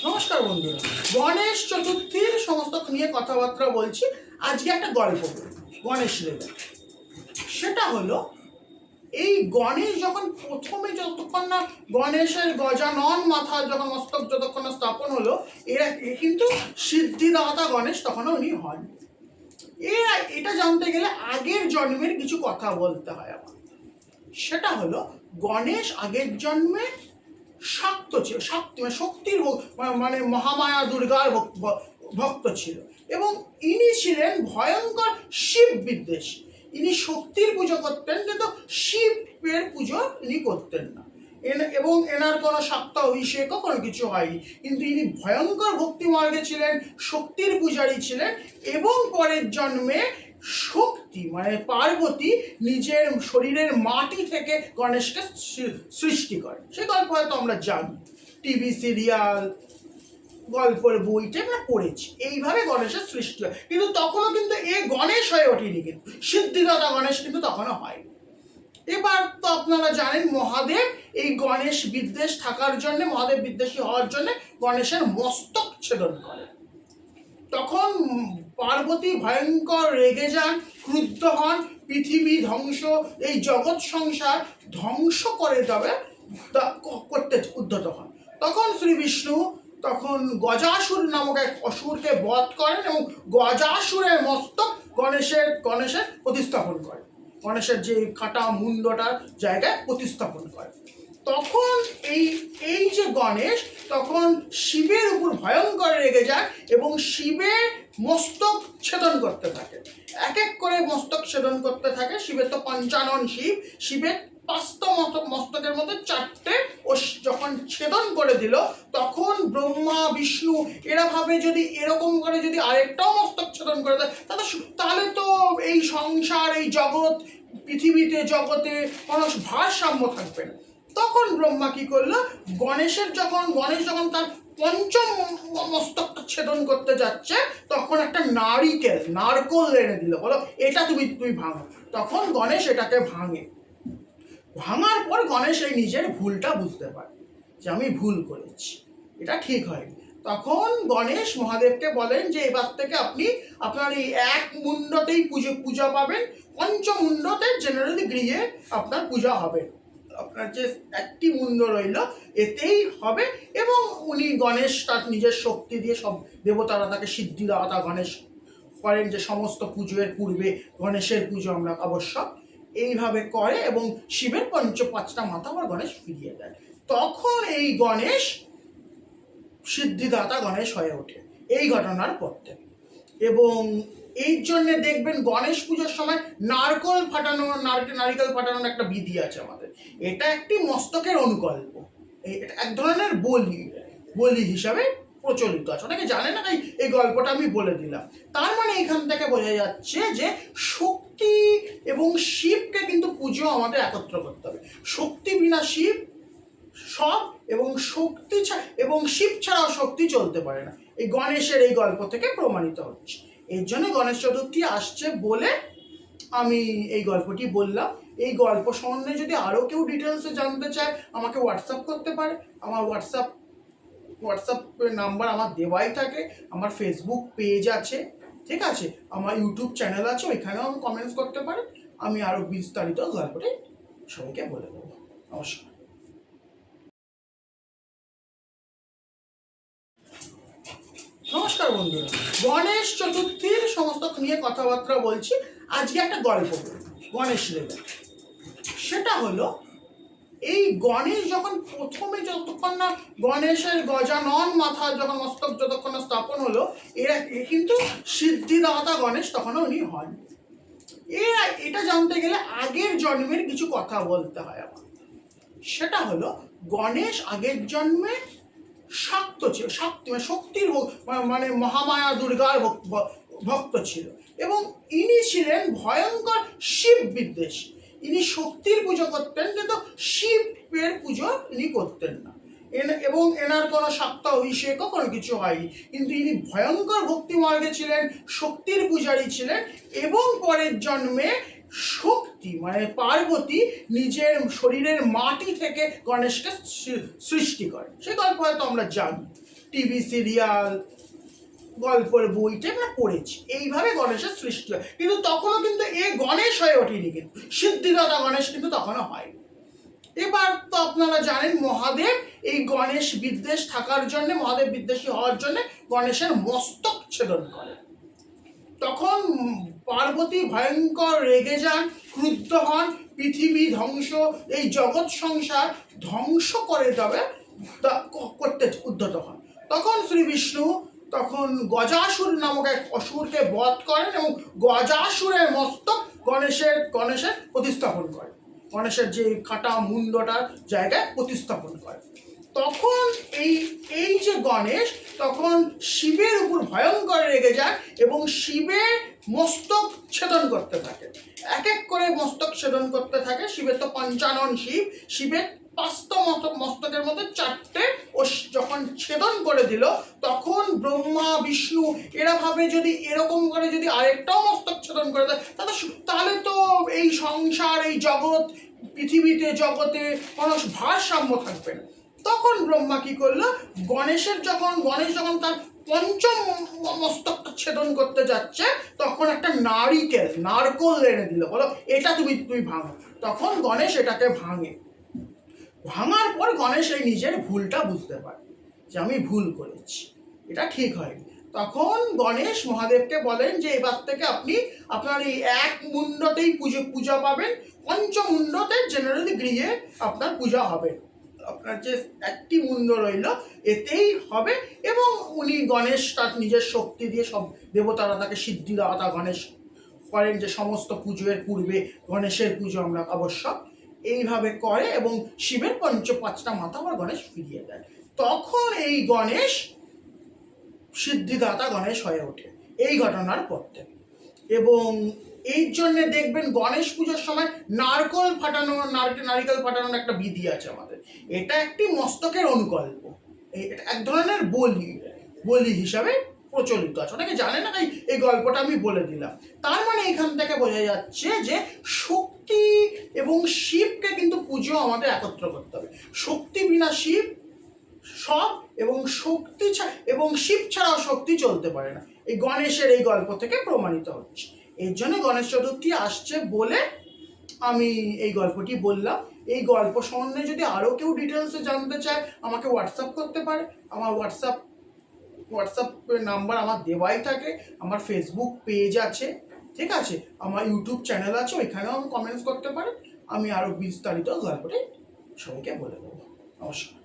নমস্কার বন্ধুরা, গণেশ চতুর্থীর সমস্ত নিয়ে কথাবার্তা বলছি। আজকে একটা গল্প গণেশ লেবে, সেটা হলো এই গণেশ যখন প্রথমে যতক্ষণ না গণেশের গজানন মাথা যখন মস্তক যতক্ষণ না স্থাপন হলো, এরা কিন্তু সিদ্ধিদাতা গণেশ তখনও উনি হন। এটা জানতে গেলে আগের জন্মের কিছু কথা বলতে হয় আমার। সেটা হলো গণেশ আগের জন্মে শাক্ত ছিল, শক্তির মানে মহামায়া দুর্গার ভক্ত ছিল, এবং ইনি ছিলেন ভয়ঙ্কর শিব বিদ্বেষ। ইনি শক্তির পুজো করতেন, কিন্তু শিবের পুজো ইনি করতেন না, এবং এনার কোনো শাক্ত অভিষেকও কোনো কিছু হয়নি। কিন্তু ইনি ভয়ঙ্কর ভক্তি মার্গে ছিলেন, শক্তির পূজারী ছিলেন, এবং পরের জন্মে শক্তি মানে পার্বতী নিজের শরীরের মাটি থেকে গণেশকে সৃষ্টি করে। সে গল্প হয়তো আমরা জানি, টিভি সিরিয়াল গল্পের বইতে আমরা পড়েছি। এইভাবে গণেশের সৃষ্টি হয়, কিন্তু তখনও কিন্তু এ গণেশ হয়ে ওঠেনি, কিন্তু সিদ্ধিদাতা গণেশ কিন্তু তখনও হয়। এবার তো আপনারা জানেন মহাদেব এই গণেশ বিদ্বেষ থাকার জন্য, মহাদেব বিদ্বেষী হওয়ার জন্য গণেশের মস্তক ছেদন করে। তখন পার্বতী ভয়ঙ্কর রেগে যান, ক্রুদ্ধ হন, পৃথিবী ধ্বংস, এই জগৎ সংসার ধ্বংস করে যাবে করতে উদ্যত হন। তখন শ্রী বিষ্ণু তখন গজাসুর নামক এক অসুরকে বধ করেন, এবং গজাসুরের মস্তক গণেশের প্রতিস্থাপন করেন, গণেশের যে কাটা মুন্ডটার জায়গায় প্রতিস্থাপন করে। তখন এই যে গণেশ তখন শিবের উপর ভয়ঙ্কর রেগে যায়, এবং শিবের মস্তক ছেদন করতে থাকে, এক এক করে মস্তক ছেদন করতে থাকে। শিবের তো পঞ্চানন শিব, শিবের 5টা মস্তকের মধ্যে 4টে ও যখন ছেদন করে দিল, তখন ব্রহ্মা বিষ্ণু এরা ভাবে যদি এরকম করে যদি আরেকটাও মস্তক ছেদন করে দেয়, তাহলে তো এই সংসার, এই জগৎ, পৃথিবীতে জগতে কোনো ভারসাম্য থাকবে না। তখন ব্রহ্মা কি করলো, গণেশ যখন তার পঞ্চম মস্তকটা ছেদন করতে যাচ্ছে, তখন একটা নারকোল এনে দিল, বলো এটা তুই ভাঙো। তখন গণেশ এটাকে ভাঙে। ভাঙার পর গণেশ এই নিজের ভুলটা বুঝতে পারে যে আমি ভুল করেছি, এটা ঠিক হয়নি। তখন গণেশ মহাদেবকে বলেন যে এবার থেকে আপনি আপনার এই এক মুন্ডতেই পূজা পাবেন, পঞ্চমুন্ডতে জেনারেলি গৃহে আপনার পূজা হবে, আপনার যে একটি মুন্ড রইল এতেই হবে। এবং উনি গণেশ তার নিজের শক্তি দিয়ে, সব দেবতারা তাকে সিদ্ধিদাতা গণেশ করেন, যে সমস্ত পুজোর পূর্বে গণেশের পুজো আমরা আবশ্যক, এইভাবে করে, এবং শিবের 5টা মাথা আবার গণেশ ফিরিয়ে দেয়। তখন এই গণেশ সিদ্ধিদাতা গণেশ হয়ে ওঠে এই ঘটনার পর থেকে। এবং এই জন্য দেখবেন গণেশ পুজোর সময় নারকেল ফাটানোর একটা বিধি আছে আমাদের। এটা একটি মস্তকের অনুকল্প, এটা এক ধরনের বলি হিসাবে প্রচলিত আছে, অনেকে জানে না, তাই এই গল্পটা আমি বলে দিলাম। তার মানে এখান থেকে বোঝা যাচ্ছে যে শক্তি এবং শিবকে কিন্তু পুজো আমাদের একত্র করতে হবে। শক্তি বিনা শিব সব, এবং শিব ছাড়াও শক্তি চলতে পারে না। এই গণেশের এই গল্প থেকে প্রমাণিত হচ্ছে। এর জন্য গণেশ চতুর্থী আসছে বলে আমি এই গল্পটি বললাম। এই গল্প সম্বন্ধে যদি আরও কেউ ডিটেলসে জানতে চায় আমাকে হোয়াটসঅ্যাপ করতে পারে। আমার হোয়াটসঅ্যাপ নাম্বার আমার দেওয়াই থাকে। আমার ফেসবুক পেজ আছে, ঠিক আছে, আমার ইউটিউব চ্যানেল আছে, ওইখানেও আমি কমেন্টস করতে পারে। আমি আরও বিস্তারিত গল্পটি সবাইকে বলে দেবো। নমস্কার। নমস্কার বন্ধুরা, গণেশ চতুর্থীর সমস্ত নিয়ে কথাবার্তা বলছি। আজকে একটা গল্প গণেশ লেবে, সেটা হলো এই গণেশ যখন প্রথমে যতক্ষণ না গণেশের গজানন মাথা যখন মস্তক যতক্ষণ না স্থাপন হলো, এরা কিন্তু সিদ্ধিদাতা গণেশ তখনও উনি হন। এটা জানতে গেলে আগের জন্মের কিছু কথা বলতে হয় আমার। সেটা হলো গণেশ আগের জন্মে শাক্ত ছিল, শক্তির মানে মহামায়া দুর্গার ভক্ত ছিল, এবং ইনি ছিলেন ভয়ঙ্কর শিব বিদ্বেষ। ইনি শক্তির পুজো করতেন, কিন্তু শিবের পুজো ইনি করতেন না, এবং এনার কোনো শাক্ত অভিষেকও কোনো কিছু হয়নি। কিন্তু ইনি ভয়ঙ্কর ভক্তি মার্গে ছিলেন, শক্তির পূজারী ছিলেন, এবং পরের জন্মে শক্তি মানে পার্বতী নিজের শরীরের মাটি থেকে গণেশকে সৃষ্টি করে। সে গল্প হয়তো আমরা জানি, টিভি সিরিয়াল, গল্পের বইটা আমরা পড়েছি। এইভাবে গণেশের সৃষ্টি হয়, কিন্তু তখনও কিন্তু এ গণেশ হয়ে ওঠেনি, কিন্তু সিদ্ধিদাতা গণেশ কিন্তু তখনও হয়। এবার তো আপনারা জানেন মহাদেব এই গণেশ বিদ্বেষ থাকার জন্য, মহাদেব বিদ্বেষী হওয়ার জন্য গণেশের মস্তক ছেদন করে। তখন পার্বতী ভয়ঙ্কর রেগে যান, ক্রুদ্ধ হন, পৃথিবী ধ্বংস, এই জগৎ সংসার ধ্বংস করে দেবে করতে উদ্যত হন। তখন শ্রী বিষ্ণু তখন গজাসুর নামক এক অসুরকে বধ করেন এবং গজাসুরের মস্তক গণেশের প্রতিস্থাপন করেন, গণেশের যে কাটা মুন্ডটার জায়গায় প্রতিস্থাপন করে। তখন এই যে গণেশ তখন শিবের উপর ভয়ঙ্কর রেগে যায় এবং শিবের মস্তক ছেদন করতে থাকে, এক এক করে মস্তক ছেদন করতে থাকে। শিবের তো পঞ্চানন শিব, শিবের 5টা মস্তকের মধ্যে 4টে ও যখন ছেদন করে দিল, তখন ব্রহ্মা বিষ্ণু এরা ভাবে যদি এরকম করে যদি আরেকটাও মস্তক ছেদন করে দেয় তাহলে তো এই সংসার, এই জগৎ, পৃথিবীতে জগতে কোনো ভারসাম্য থাকবে না। তখন ব্রহ্মা কি করলো, গণেশ যখন তার পঞ্চম মস্তকটা ছেদন করতে যাচ্ছে, তখন একটা নারকোল এনে দিল, বলো এটা তুমি ভাঙো। তখন গণেশ এটাকে ভাঙে। ভাঙার পর গণেশ এই নিজের ভুলটা বুঝতে পারে যে আমি ভুল করেছি, এটা ঠিক হয়নি। তখন গণেশ মহাদেবকে বলেন যে এবার থেকে আপনি আপনার এই এক মুন্ডতেই পূজা পাবেন, পঞ্চমুন্ডতে জেনারেলি গৃহে আপনার পূজা হবে, আপনার যে একটি মুন্ড রইল এতেই হবে। এবং উনি গণেশ তার নিজের শক্তি দিয়ে, সব দেবতারা তাকে সিদ্ধিদাতা গণেশ করেন, যে সমস্ত পুজোর পূর্বে গণেশের পুজো আমরা আবশ্যক, এইভাবে করে এবং শিবের 5টা মাথা আবার গণেশ ফিরিয়ে দেয়। তখন এই গণেশ সিদ্ধিদাতা গণেশ হয়ে ওঠে এই ঘটনার পর থেকে। এবং এই জন্য দেখবেন গণেশ পুজোর সময় নারকেল ফাটানোর একটা বিধি আছে আমাদের। এটা একটি মস্তকের অনুকল্প, এটা এক ধরনের বলি হিসাবে প্রচলিত আছে, অনেকে জানে না, তাই এই গল্পটা আমি বলে দিলাম। তার মানে এখান থেকে বোঝা যাচ্ছে যে শক্তি এবং শিবকে কিন্তু পুজো আমাদের একত্র করতে হবে। শক্তি বিনা শিব সব, এবং এবং শিব ছাড়াও শক্তি চলতে পারে না। এই গণেশের এই গল্প থেকে প্রমাণিত হচ্ছে। এর জন্য গণেশ চতুর্থী আসছে বলে আমি এই গল্পটি বললাম। এই গল্প সম্বন্ধে যদি আরও কেউ ডিটেলসে জানতে চায় আমাকে হোয়াটসঅ্যাপ করতে পারে। আমার হোয়াটসঅ্যাপ নাম্বার আমার দেওয়াই থাকে। আমার ফেসবুক পেজ আছে, ঠিক আছে, আমার ইউটিউব চ্যানেল আছে, ওইখানেও আমি কমেন্টস করতে পারে। আমি আরও বিস্তারিত গল্পটি সবাইকে বলে দেবো। নমস্কার।